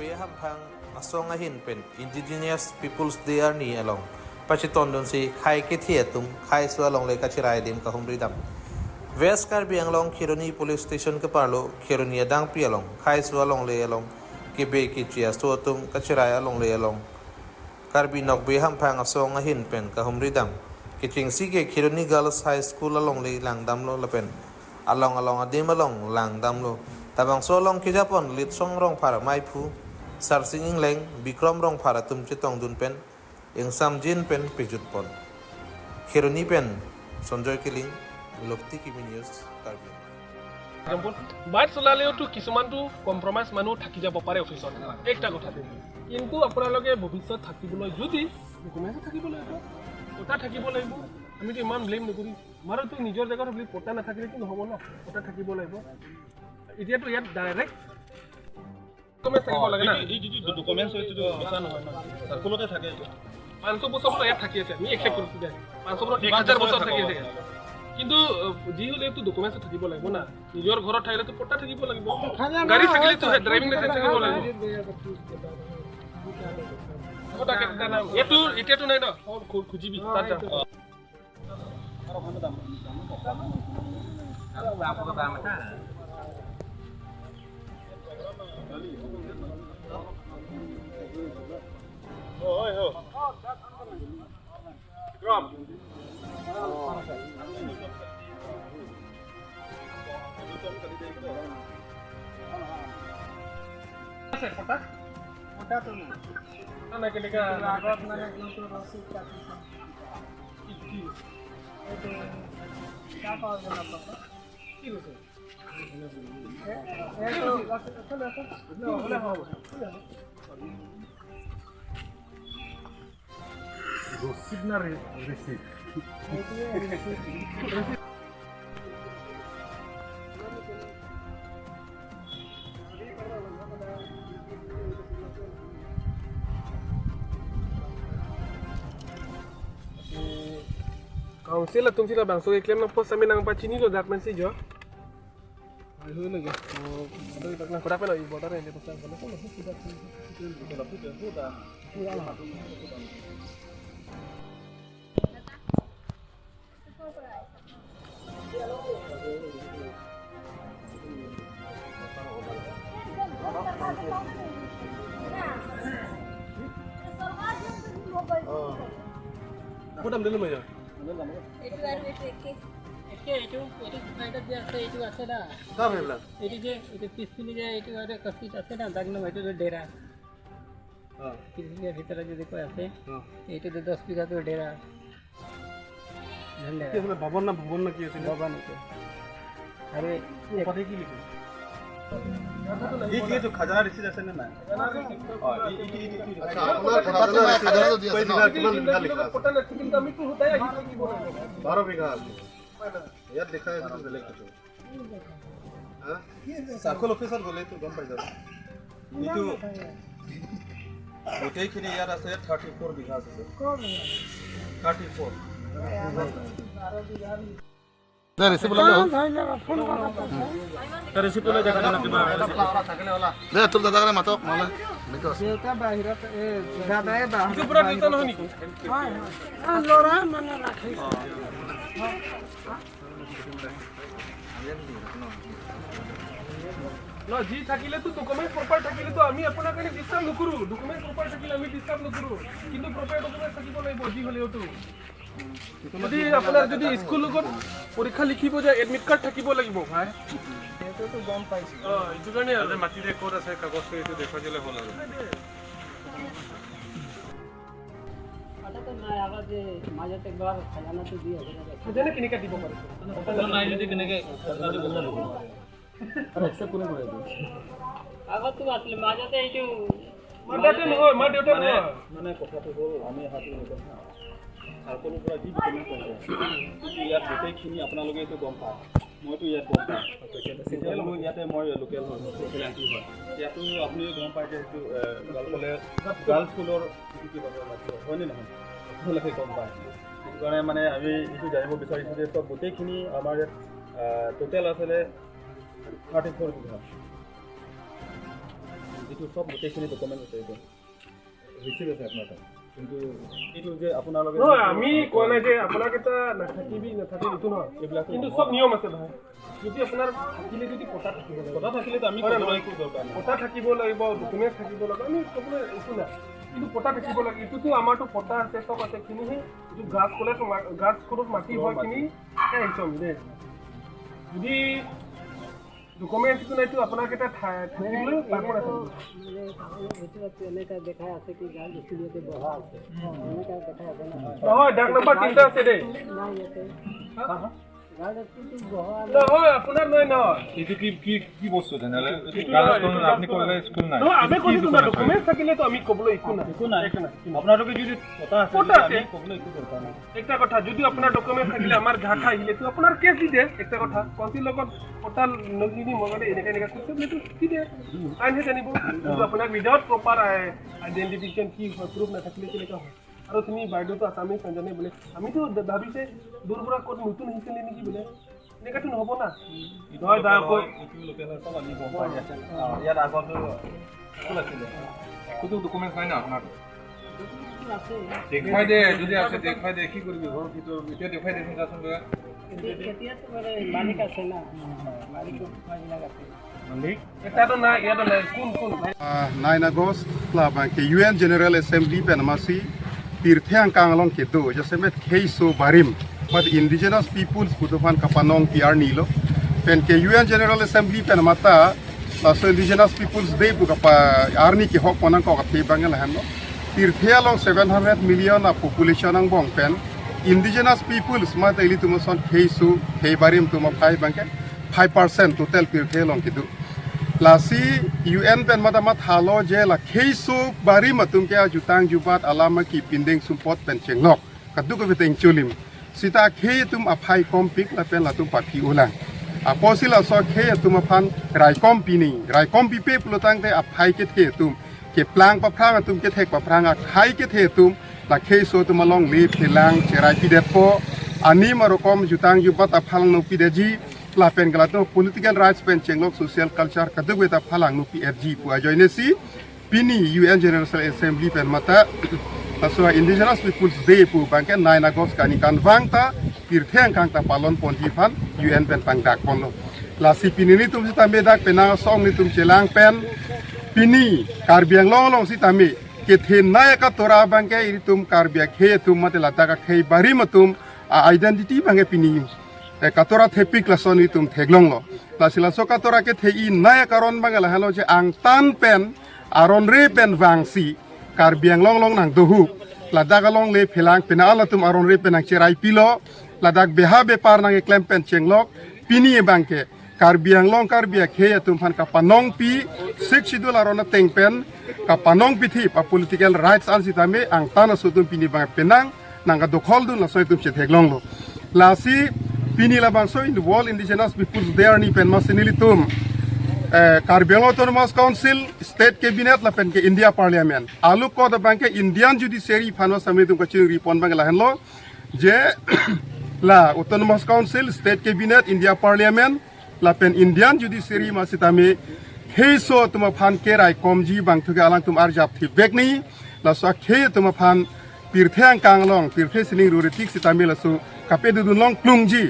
Nokbe Ahamphang asong ahin pen indigenous peoples they are ni along pachiton don si khai kethe atum khaiso alongle kacherai adim kahumri dam West Karbi Anglong Kironi police station ke parlo Kironi adang pi along khaiso alongle along kibe kichia so atum kacherai alongle along Karbi Nokbe Ahamphang asong ahin pen kahumri dam kiching si ke Kironi girls high school alongle lang dam lo lapen along adim along lang dam lo tabang so long kijapon lit song rong para mai phu sarsing ingleng bikrom rong para tum chitong dun pen ing samjin pen pijut pon khironi pen sonjoy kiling lokti kimi news Karbi bike চলালেওতো কিছুমানটো compromise মানুহ থাকি যাব পাৰে অফিচত একটা কথা কিন্তু আপোনালোকে ভৱিষ্যত থাকিবলৈ যদি ডকুমেণ্ট থাকিব লাগিব পটা থাকিব লাগিব আমিতো ইমান ব্লেম নকৰি আমাৰতো নিজৰ জেগাত বুলি পটা নাথাকিলেতো নহ'ব ন পটা থাকিব লাগিব এতিয়াতো ইয়াত ডাইৰেক্ট ডকুমেণ্ট থাকিব লাগে না এই যিটো ডকুমেণ্টছ হয়তো বেচা নহয় ন সাৰ্কুলতে থাকে 500 বছৰ ইয়াত থাকি আছে আমি একচেপ্ট কৰিছো দে 500 বছৰ 1000 বছৰ থাকি আছে কিন্তু যি হলেতো ডকুমেণ্টছ থাকিব লাগিব না নিজৰ ঘৰত থাকিলেতো পটা থাকিব লাগিব গাড়ী থাকিলেতো ড্ৰাইভিং লাইসেন্স থাকিব লাগিব পটাকে নাম এটো এতিয়াতো নাই ন খুজিবি তাত যা Oi ho. Ram. Pota? Pota to na. Ana ke liga agak mana itu rasid kaki. Iki. Itu apa guna papa? Kilo se. Itu apa? Signal receipt. Council atum sila bang so claim na post amin ang pachini lo document si jo. Ay ho lagi. Ado itak na kora pala ibo tare de post ang ko sudah sudah. Sudah lah. Apa dalam dalam aja? Itu baru itu. Itu slider dia ada itu ada dah. Kab hebla Itu peaceful dia itu ada kasih ada dah. Dagno itu dera. Peaceful भीतर जो देखो ऐसे. itu 10 बीघा तो डेरा. ये इसमें भवन ना किए थे भवन के. अरे ये पता की लिखे ये जो खजाना रिसीट ऐसे ना हां ये अच्छा खजाना तो दिया ना कितना लिखा पता नहीं कितना कमी तो होता है 12 बीघा यार लिखा है तो गलत कुछ हां सर्कल ऑफिसर बोले तो गम पाई जाता ये तो গোটেই খিনি ইয়াত আছে 34 বিঘা আছে 34 না রিসিপ্ট ললে তা রিসিপ্ট ললে জায়গা না কিবা থাকলে वाला দে তুল দাদা করে মাতক মালে নিকো এটা বাহিৰত দাদায়ে বাহিৰত কি পুৰা নিতা নহয় নিকো হ্যাঁ লৰা মানে ৰাখি না জি থাকিলে তো ডকুমেন্ট প্ৰপাৰ থাকিলে তো আমি আপনাৰ কাছে ডিসকাউন্ট নকৰো ডকুমেন্ট প্ৰপাৰ থাকিলে আমি ডিসকাউন্ট নকৰো কিন্তু প্রপার ডকুমেন্ট থাকিব লাগিব জি হলেও তো যদি আপনার যদি স্কুল লগত পরীক্ষা লিখিব যে এডমিট কার্ড থাকিব লাগিব ভাই সেইটো তো গম পাইছো এইটো কাৰণে আৰু মাটিৰে কোড আছে কাগজটো এইটো দেখাই দিলে হ'ল আৰু এটা তো নাই আগত যে মাজতে একবাৰ খাজানা তো দিয়ে আছে খাজানা কেনেকৈ দিব পাৰিব নাই যদি কেনেকৈ দিব লাগিব আর একসেপ্ট কোনে করে দিই আগত তো আসলে মাজতে এইটো মাদাতে নহয় মা দেউতা নহয় মানে কথাটো হ'ল আমি হাতু নকওঁ সাৰ্কলৰ পৰা যি ডকুমেণ্ট আছে ইয়াত গোটেইখিনি আপোনালোকে এইটো গম পায় মইতো ইয়াত গম পাওঁ তেতিয়াহ'লে মই ইয়াতে মই লোকেল হয় ফেচিলিটি হয় ইয়াতো আপুনি গম পায় যে সেইটো গাৰ্লছ স্কুলৰ কিবা হয়নে নহয় আপোনালোকে গম পায় সেইটো কাৰণে মানে আমি এইটো জানিব বিচাৰিছোঁ যে চব গোটেইখিনি আমাৰ ইয়াত টোটেল আছিলে 34 বিঘা এইটো সব গোটেইখিনি ডকুমেণ্ট আছে এইটো ৰিচিভ আছে আপোনাৰ তাত কিন্তু এইটো যে আপোনালোকে নহয় আমি কোৱা নাই যে আপোনাক এটা নাথাকিবি এইটো নহয় এইবিলাক কিন্তু সব নিয়ম আছে ভাই যদি আপোনাৰ থাকিলে যদি পতা থাকিব লাগিব কথা থাকিলেতো আমি ক'বলৈ একো দৰকাৰ নাই পতা থাকিব লাগিব ডকুমেণ্ট থাকিব লাগিব আমি ক'বলৈ একো নাই কিন্তু পতা থাকিব লাগে এইটোতো আমাৰতো পতা আছে চব আছে কিনিহে এইটো গাছ ক'লে গাছ ক'ত মাটি হয় কিনি আহিছোঁ আমি দেই যদি ডকুমেণ্ট একো নাইতো আপোনাক এটা থাকিবলৈ পাৰ্পৰ আছে এনেকা দেখাই আছে কি গাছ স্কুলতে বহা আছে এনেকা দেখাই আছে নহয় ডাক নম্বৰ 3টা আছে দেই নাই ইয়াতে গাছ স্কুলটো বহা নহয় আপোনাৰ নহয় এইটো কি বস্তু তেনেহ'লে আপুনি ক'লে স্কুল নাই নহয় আমি কৈছোঁ তোমাৰ ডকুমেণ্ট থাকিলেতো আমি ক'বলৈ একো নাই আপোনালোকে যদি কথা আছে আমি ক'বলৈ একো দৰকাৰ নাই একটা কথা যদি আপোনাৰ ডকুমেণ্ট থাকিলে আমাৰ ঘাট আহিলেতো আপোনাৰ কেছ দি দিয়ে একটা কথা কণ্টিৰ লগত কথা নগিনি মগলে এনেকৈ কৈছে বোলেতো দি দিয়ে আইনহে জানিব কিন্তু আপোনাক উইদাউট প্ৰপাৰ আইডেণ্টিফিকেশ্যন কি হয় প্ৰুফ নাথাকিলে কেনেকুৱা হয় আৰু তুমি বাইদেউতো আছামিজ নাজানে বোলে আমিতো ভাবিছে দূৰ পৰা ক'ত নতুন আহিছিলে নেকি বোলে এনেকুৱাতো নহ'ব না নহয় দাকৈ সব আমি গম পাই আছে ইয়াত আগতো স্কুল আছিলে কোনো ডকুমেণ্ট নাই না আপোনাৰ দেখাই দে যদি আছে দেখাই দে কি কৰিবি ঘৰৰ ভিতৰত এতিয়া দেখাই দেচোন যাচোন খেতিয়াতো মানে মালিক আছে না মালিকটো মালিক আছে মালিক এটাতো নাই ইয়াতো নাই কোন 9 August laban ke UN General Assembly penamasi pirthang kangalong kedo jasemet khaiso barim but indigenous peoples butuhan kapanong PR nilo pen ke UN General Assembly penamata so indigenous peoples day buka pa arni ki hok ponang ko kathi bangal hanno pirthialong 700 million a population ang bong pen indigenous peoples mata ili tumoson khaiso khaibarim tumo khai bangke 5% total pirthialong kedo lasi UN pen mata halo je la khaiso bari matum ke jutang jubat alama ki pinding sumpot pen chenglok kadu ko beteng chulim sita khe tum aphai kompik la pen la tum pakhi ulang aposila so khe tum aphan rai kompini rai kompi pe plotang te aphai ke the tum ke plang pa phrang tum ke thek pa phrang khai ke the tum la khaiso tum along li philang cherai pidet po ani marokom jutang jubat aphal no pideji la pen galato political rights pen chenglok social culture kadugwe ta phalang nu PFG pu ajoine si pini UN General Assembly pen mata aswa indigenous peoples day pu bangke 9 August kani kan wangta pirtheng kang ta palon ponti phan UN pen pangdak ponlo la si pini ni tum sita medak penang song ni tum chelang pen pini karbiang long sita me kethe naya ka tora bangke iri tum karbia khe tum mate lata ka khei bari matum identity bangke pini katora thepik lasoni tum theglong lo lasila so katora ke thei naya karon bangala halo je ang tan pen aron re pen wangsi karbiang long nang dohu ladak along le philang pena ala tum aron re pen ang cherai pilo ladak beha bepar nang eklem pen chenglok pini e bangke karbiang long karbia khe tum phan ka panong pi sik sidul arona teng pen ka panong pi thi pa political rights an sitame ang tan so tum pini bang penang nang ka dokhol dun la so tum che theglong lo lasi pini labang so in the world indigenous peoples there ni pen masinili tum Karbi Autonomous Council State Cabinet la pen ke India Parliament alu ko da bank ke Indian Judiciary phano samne tum ka ching repon bang la hanlo je la Autonomous Council State Cabinet India Parliament la pen Indian Judiciary masitame khaiso tum phan kerai komji bang thuga alang tum arjap thi bekni la so khe tum phan pirthang kanglong pirthe sining ruretik sitame la su kapedu long plungji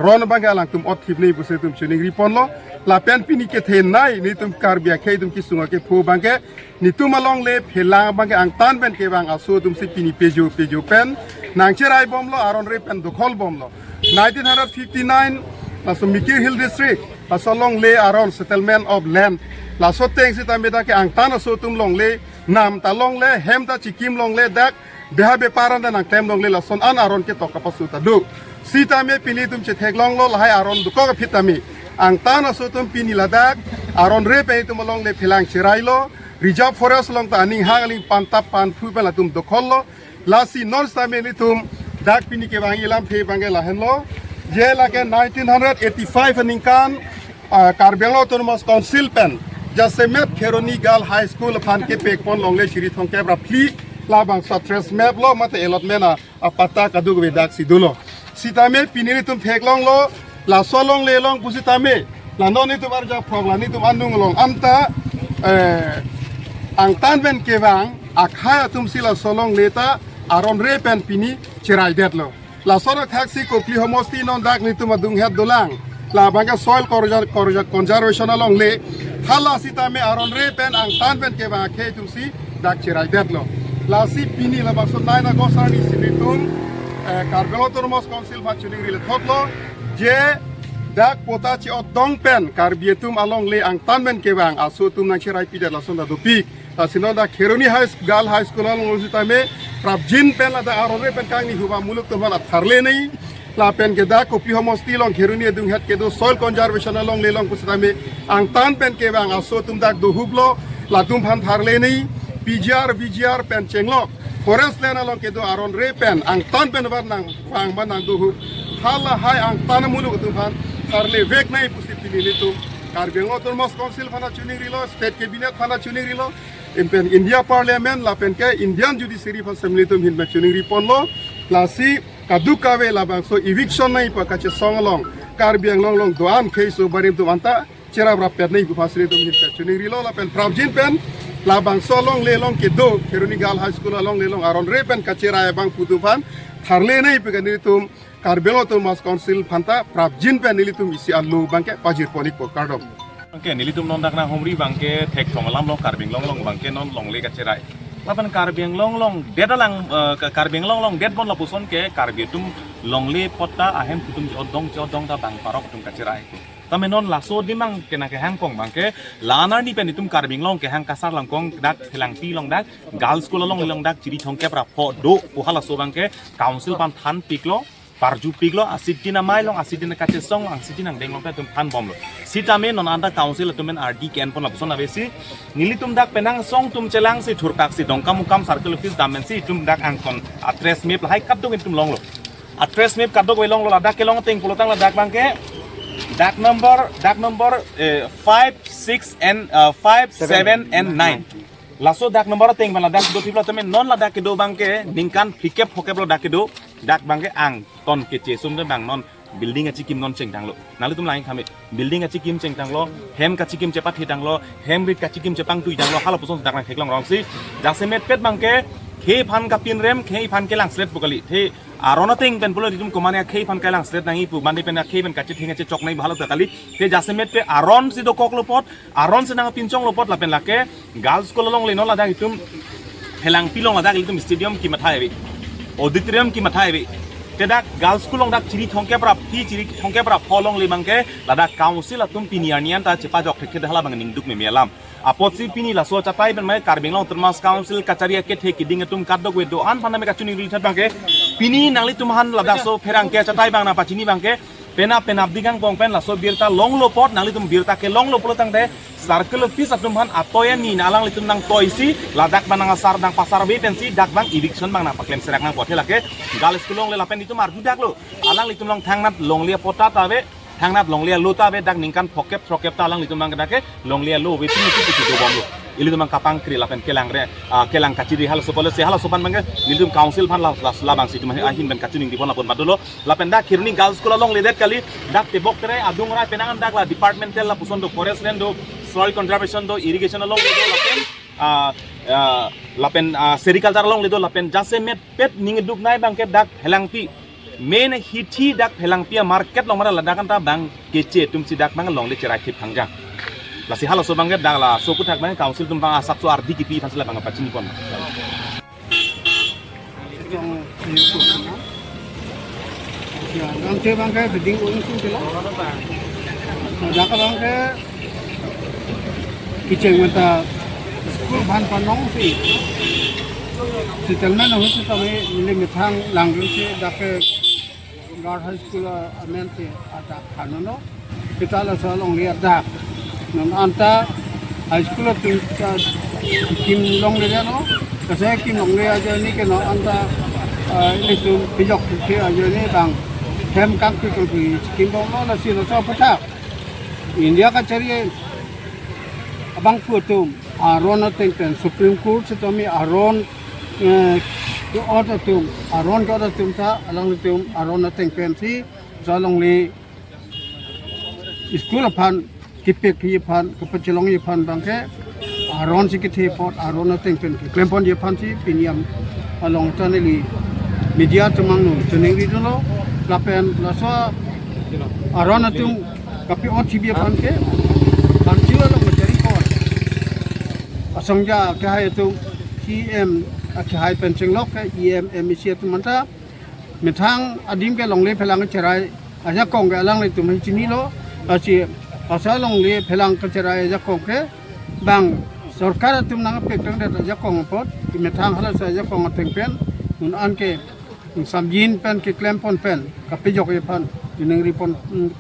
ron bang alang tum othibni buse tum chuning ripon lo la pen pini ke the nai ni tum karbia khe tum kisunga ke phu bang ke ni tum along le phelang bang ke ang tan ben ke bang aso tum si pini pejo pen nang cherai bom lo aron re pen dokhol bom lo 1959 la so Mikir Hill district la so long le aron settlement of land la so teng si tameda ke ang tan aso tum long le nam ta long le hem ta chikim long le dak beha be paran da nang tem long le la son an aron ke to kapasu ta du sita me pili tum che theglong lo lahai aron du ko ka phitami ang tan aso tum pini ladak aron re pe tum long le philang cherai lo reserve forest long ta aning hangaling pantap pan phu bela tum dokhol lo lasi non sta me li tum dak pini ke bang ilam phe bang la hen lo je la ke 1985 aning kan Karbi Autonomous Council pen jasemet kheroni gal high school phan ke pek pon long le shiri thong ke bra phli labang satres map lo mate elot mena apata kadug vedak sidulo sitame pinili tum theklong lo la solong le long pusitame la noni tum arja progla ni tum andung long amta ang tan ben kewang khai atum sila solong leta aron re pen pini cerai det lo la sona taxi ko kli homosti non dak ni tuma dung het dolang la bangka soil conservation along le hala sita me aron re pen ang tan ben kewang khe tum si dak cerai det lo la si pini la bakso naina gosani sinitum Karbi Nokbe Council machuning rile thotlo je dak pota chi odong pen Karbi tum alongle ang tan ben kewang asu tum nang cerai pide la sonda do pik Sinoda Keroni High School along Lusitame, Prabjin pen la da arore pen kang ni huba muluk tu mana tharle nahi, la pen ke da kopi homosti long Keroni dung het ke do soil conservation along le long kusitame, ang tan pen ke bang aso tum dak do hublo, la tum phan tharle nahi, VGR pen chenglok, forest land along ke do aron re pen, ang tan pen bar nang fang ban nang do hub, hala hai ang tan muluk tum phan tharle vek nahi pusit pilih itu. Karbi Nokbe Council fana chuning rilo, State Cabinet fana chuning rilo, impen India Parliament la pen ke Indian Judiciary Assembly tum hin chuning ripon lo, klasi kadukawe la bang so eviction nai pa kache song along, Karbi long doan khaiso barim tum anta cera rapet nai ku fasri tum hin chuning rilo la pen pravjin pen la bang so long le long ke do Keroni High School along le long aron re pen kacherai bang putupan tharle nai pe kan tum Karbi Nokbe Council phanta prabjin pen nilitum isi alu bangke pajir ponik po kardom. Oke, nilitum non dak na kahumri bangke tek thongalam lo Karbi long bangke non longle kacherai. Lapan Karbi long dedalang Karbi long ded bon lapuson ke Karbi tum longle pota ahin putum jodong ta bang parok tum kacherai. Tame non laso dimang kena ke hangkong bangke lanar ni pen itum Karbi long ke hang kasar langkong dak helang pi long dak girls school long dak ciri thongke pra pho do uhala so bangke council pan than piklo Parju piglo asitina mailong asitina kache song asitina denglong tum phan bomlo sitame non anda council tumen RD ken pon lapson avesi nilitum dak penang song tum chelang si thurpak si dongkam circle office damen si tum dak angkon address map hai kapdong tum longlo address map kadok we longlo dak kelong teng pulotang la dak bangke dak number 5 6 and 5 7 and 9 laso dak number teng bala dak do tipla tumen non la dak do bangke ningkan fikep hokep lo dak do dak bangke ang ton kece sum de bang non building achi kim non cheng dang lo nalu tum lain khame building achi kim cheng dang lo hem kachi kim chepat he dang lo hem rit kachi kim chepang tui dang lo hala puson dak na theklong rong si jak se met pet bangke khe phan ka pin rem khe phan ke lang slet bukali the arona ting pen pulo ditum komane khe phan ka lang slet nangi pu mandi pen khe pen kachi thinga che chok nai bhalo takali the jak se met pe aron si do kok lo pot aron se nang pinchong lo pot la pen lake girls ko long le no la dak itum helang pilong la dak itum stadium ki mathai bi auditorium ki mathai bi tedak girls school long dak ciri thongke pra ciri thongke pra pholong le bangke lada council atum pinianian ta chepa jok theke dhala bang ningduk me melam apotsi pini la so chapai ben mai Karbi Nokbe Council kacherai kethe kiding atum kadok we do an phana me kachuni ri bangke pini nangli tumhan lada so ferang ke chatai bang na pachini bangke pena digang pong pen la so birta long lo pot nangli tum birta ke long lo polotang de circle office atum han atoya ni nalang litum nang toisi ladak banang asar nang pasar be pensi dak bang eviction bang na paklem serak nang pothe lake gal school le lapen itu marju dak lo alang litum long thangnat longlia pota tabe thangnat longlia lo tabe dak ningkan phokep ta alang litum bang dake longlia lo we tin tu do bom lo ili tumang kapang kri lapen kelang kachiri hal sopole se hal sopan bang litum council phan la bang situm ahin ben kachuning dipon lapon badolo lapen dak Keroni girls school long le det kali dak tebok tere adung rai penangan dak la departmental la puson do forest land do soil conservation do irrigation along lapen sericulture along ledo lapen jase met pet ningeduk nai bangke dak helangpi main hithi dak helangpi market long mara ladakan ta bang kece tum si dak bang long le cerai thip hangjang lasi halo so bangke dak la so kuthak bang council tum bang asak so RD kipi fansla bang pachini pon Ang saya bangkai beding uang tu je lah. Jaka bangkai kiceng mata school ban panong si. Setelmen aku tu tapi ini metang langgeng si jaka guard high school amen si ada kanono. Kita lah selalu lihat dah. Nam anta high school tu kim long lihat no. Kasi kim long lihat aja ni kena anta ini tu pijak tu aja ni bang. Hem kang tu tu kim long no nasi nasi apa tak? India kacherai abang putum aron atengpen Supreme Court setami aron atum ta atum aron atengpen si alongle school pan kipek ki pan kepecilong pan bangke aron si kethe pot aron na teng pen klempon je phan si piniam along taneli media tumang nu tuning ri lo lapen la so aron atum kapi on tv phan ke phan chi lo mencari pot asong ja khai tu em khai pen sing lok ke emisi tu manta metang adim ke longle phelang kacherai aja kong ke alang le tu mai chini lo asi asa longle phelang kacherai aja kong ke bang सरकार तुम नंग पेक्टंग दे जकोंग pot कि मेथांग हला से जकोंग Teng pen उन आन के समजिन pen के claim पोन pen कपि जक Yifan दिनंग रिपोन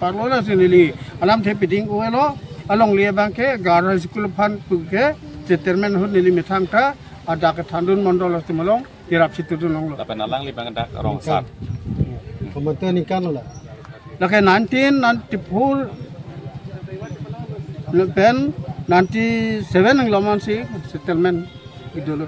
पारलोला सिनेली अलाम थे पिडिंग ओएलो अलोंग ले बांग के गार स्कूल फान पुके सेटलमेंट हो निली मेथांग का आदा के थांदुन मंडल तुमलोंग तिराप सितुन लोंग tapi nalang li bang dak rong sat Kementerian ikan lah. Laki 1994 pen 97 yang laman sih settlement gitu loh.